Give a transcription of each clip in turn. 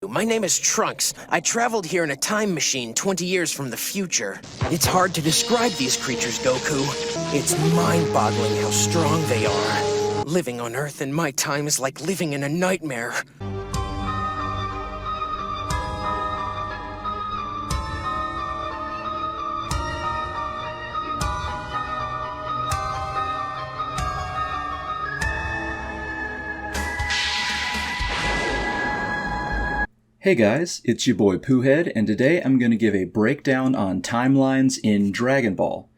My name is Trunks. I traveled here in a time machine 20 years from the future. It's hard to describe these creatures, Goku. It's mind-boggling how strong they are. Living on Earth in my time is like living in a nightmare. Hey guys, it's your boy Poohhead, and today I'm going to give a breakdown on timelines in Dragon Ball.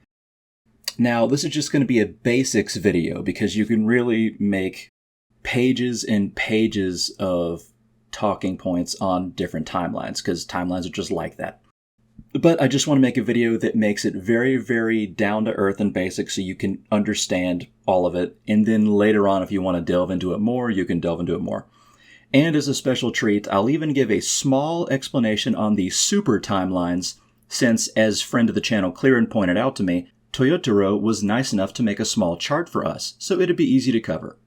Now, this is just going to be a basics video because you can really make pages and pages of talking points on different timelines, because timelines are just like that. But I just want to make a video that makes it very, very down to earth and basic so you can understand all of it, and then later on if you want to delve into it more, you can delve into it more. And as a special treat, I'll even give a small explanation on the super timelines, since, as friend of the channel Clearin pointed out to me, Toyotaro was nice enough to make a small chart for us, so it'd be easy to cover.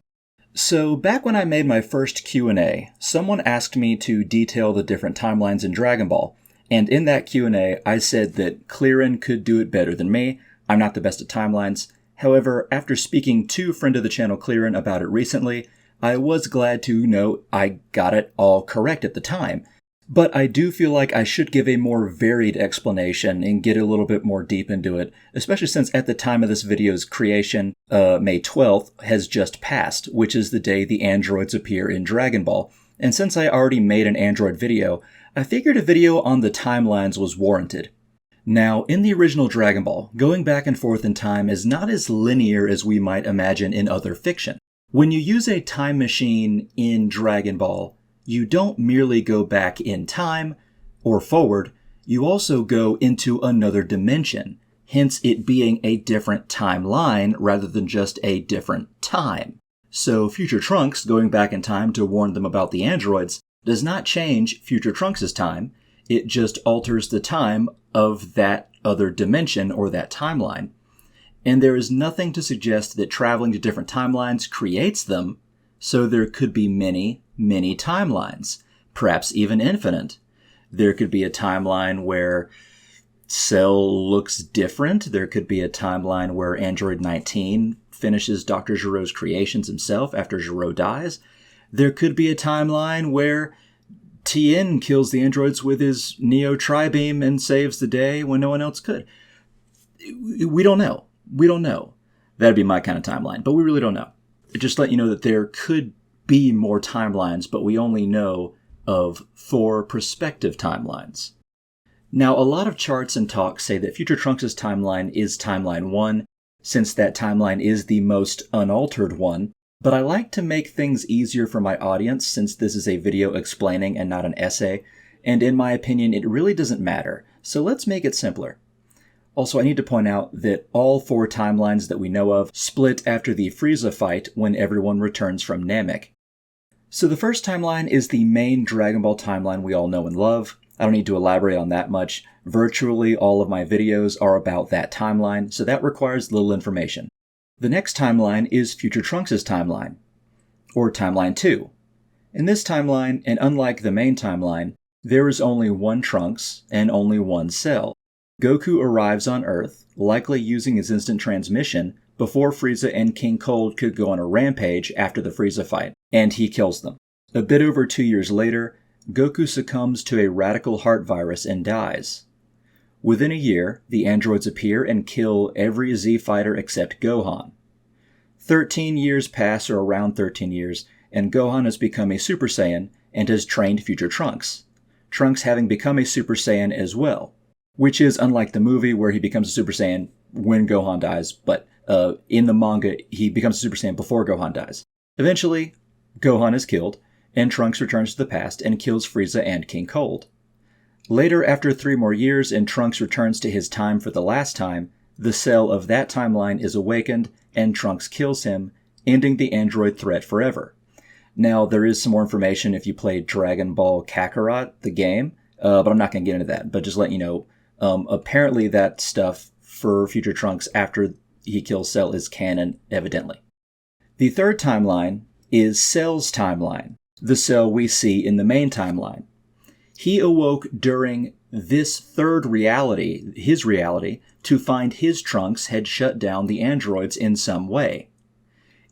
So back when I made my first Q&A, someone asked me to detail the different timelines in Dragon Ball, and in that Q&A I said that Clearin could do it better than me. I'm not the best at timelines. However, after speaking to friend of the channel Clearin about it recently, I was glad to note I got it all correct at the time, but I do feel like I should give a more varied explanation and get a little bit more deep into it, especially since at the time of this video's creation, May 12th has just passed, which is the day the androids appear in Dragon Ball. And since I already made an android video, I figured a video on the timelines was warranted. Now, in the original Dragon Ball, going back and forth in time is not as linear as we might imagine in other fiction. When you use a time machine in Dragon Ball, you don't merely go back in time or forward, you also go into another dimension, hence it being a different timeline rather than just a different time. So future Trunks going back in time to warn them about the androids does not change future Trunks' time, it just alters the time of that other dimension or that timeline. And there is nothing to suggest that traveling to different timelines creates them, so there could be many, many timelines, perhaps even infinite. There could be a timeline where Cell looks different. There could be a timeline where Android 19 finishes Dr. Gero's creations himself after Gero dies. There could be a timeline where Tien kills the androids with his Neo Tri-Beam and saves the day when no one else could. We don't know. We don't know. That'd be my kind of timeline, but we really don't know. Just let you know that there could be more timelines, but we only know of 4 prospective timelines. Now, a lot of charts and talks say that Future Trunks' timeline is Timeline 1, since that timeline is the most unaltered one, but I like to make things easier for my audience since this is a video explaining and not an essay, and in my opinion, it really doesn't matter, so let's make it simpler. Also, I need to point out that all 4 timelines that we know of split after the Frieza fight when everyone returns from Namek. So the first timeline is the main Dragon Ball timeline we all know and love. I don't need to elaborate on that much. Virtually all of my videos are about that timeline, so that requires little information. The next timeline is Future Trunks' timeline, or Timeline 2. In this timeline, and unlike the main timeline, there is only one Trunks and only one Cell. Goku arrives on Earth, likely using his instant transmission, before Frieza and King Cold could go on a rampage after the Frieza fight, and he kills them. A bit over 2 years later, Goku succumbs to a radical heart virus and dies. Within a year, the androids appear and kill every Z fighter except Gohan. 13 years pass, or around 13 years, and Gohan has become a Super Saiyan and has trained Future Trunks, Trunks having become a Super Saiyan as well. Which is unlike the movie where he becomes a Super Saiyan when Gohan dies, but in the manga, he becomes a Super Saiyan before Gohan dies. Eventually, Gohan is killed, and Trunks returns to the past and kills Frieza and King Cold. Later, after 3 more years and Trunks returns to his time for the last time, the Cell of that timeline is awakened, and Trunks kills him, ending the android threat forever. Now, there is some more information if you played Dragon Ball Kakarot, the game, but I'm not going to get into that, but just let you know, apparently that stuff for Future Trunks after he kills Cell is canon, evidently. The third timeline is Cell's timeline, the Cell we see in the main timeline. He awoke during this third reality, his reality, to find his Trunks had shut down the androids in some way.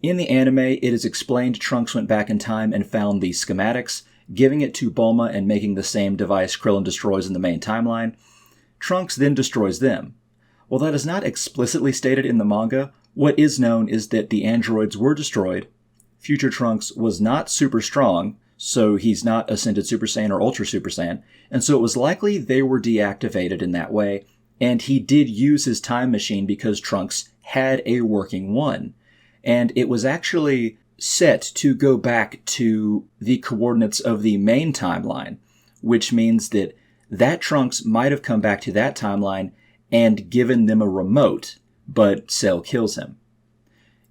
In the anime, it is explained Trunks went back in time and found the schematics, giving it to Bulma and making the same device Krillin destroys in the main timeline. Trunks then destroys them. While that is not explicitly stated in the manga, what is known is that the androids were destroyed. Future Trunks was not super strong, so he's not Ascended Super Saiyan or Ultra Super Saiyan, and so it was likely they were deactivated in that way, and he did use his time machine because Trunks had a working one. And it was actually set to go back to the coordinates of the main timeline, which means that that Trunks might have come back to that timeline and given them a remote, but Cell kills him.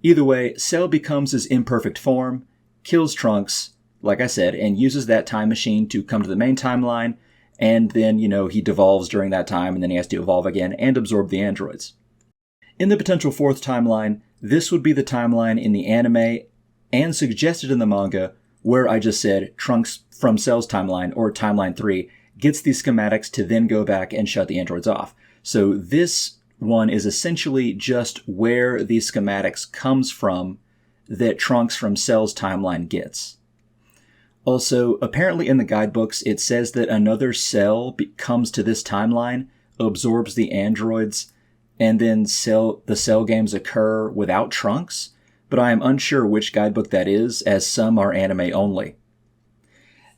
Either way, Cell becomes his imperfect form, kills Trunks, like I said, and uses that time machine to come to the main timeline, and then, he devolves during that time, and then he has to evolve again and absorb the androids. In the potential fourth timeline, this would be the timeline in the anime and suggested in the manga where I just said Trunks from Cell's timeline, or Timeline 3, gets the schematics to then go back and shut the androids off. So this one is essentially just where the schematics comes from that Trunks from Cell's timeline gets. Also, apparently in the guidebooks, it says that another Cell comes to this timeline, absorbs the androids, and then the Cell games occur without Trunks, but I am unsure which guidebook that is, as some are anime only.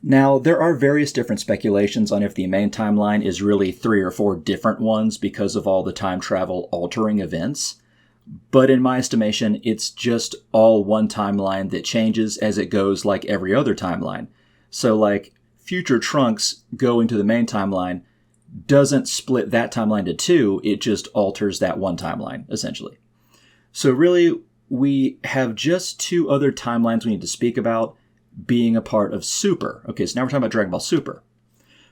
Now, there are various different speculations on if the main timeline is really 3 or 4 different ones because of all the time travel altering events, but in my estimation, it's just all one timeline that changes as it goes like every other timeline. So like future Trunks going to the main timeline doesn't split that timeline to 2, it just alters that one timeline, essentially. So really, we have just 2 other timelines we need to speak about being a part of Super. Okay, so now we're talking about Dragon Ball Super.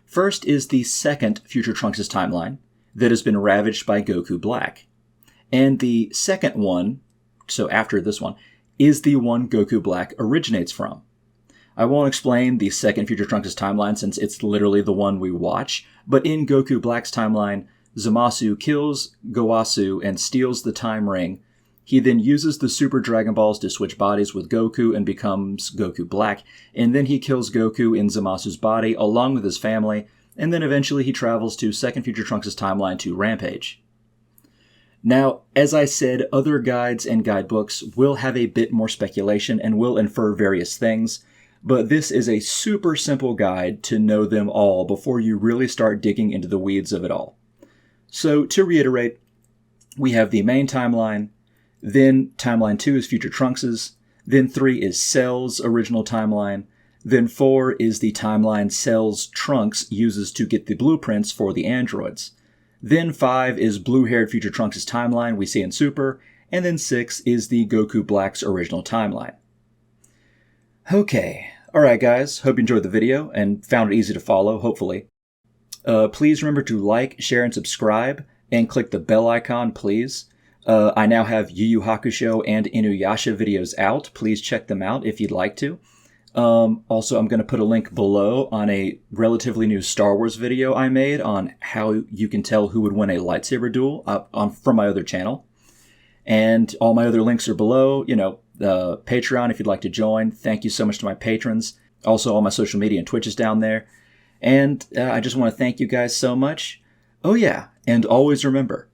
First is the second Future Trunks' timeline that has been ravaged by Goku Black. And the second one, so after this one, is the one Goku Black originates from. I won't explain the second Future Trunks' timeline since it's literally the one we watch, but in Goku Black's timeline, Zamasu kills Gowasu and steals the Time Ring. He then uses the Super Dragon Balls to switch bodies with Goku and becomes Goku Black, and then he kills Goku in Zamasu's body along with his family, and then eventually he travels to second Future Trunks' timeline to Rampage. Now, as I said, other guides and guidebooks will have a bit more speculation and will infer various things, but this is a super simple guide to know them all before you really start digging into the weeds of it all. So, to reiterate, we have the main timeline, then Timeline 2 is Future Trunks', then 3 is Cell's original timeline, then 4 is the timeline Cell's Trunks uses to get the blueprints for the androids. Then 5 is blue-haired Future Trunks' timeline we see in Super, and then 6 is the Goku Black's original timeline. Okay, alright guys, hope you enjoyed the video and found it easy to follow, hopefully. Please remember to like, share, and subscribe, and click the bell icon, please. I now have Yu Yu Hakusho and Inuyasha videos out. Please check them out if you'd like to. Also, I'm going to put a link below on a relatively new Star Wars video I made on how you can tell who would win a lightsaber duel from my other channel. And all my other links are below. Patreon if you'd like to join. Thank you so much to my patrons. Also, all my social media and Twitch is down there. And I just want to thank you guys so much. Oh yeah, and always remember,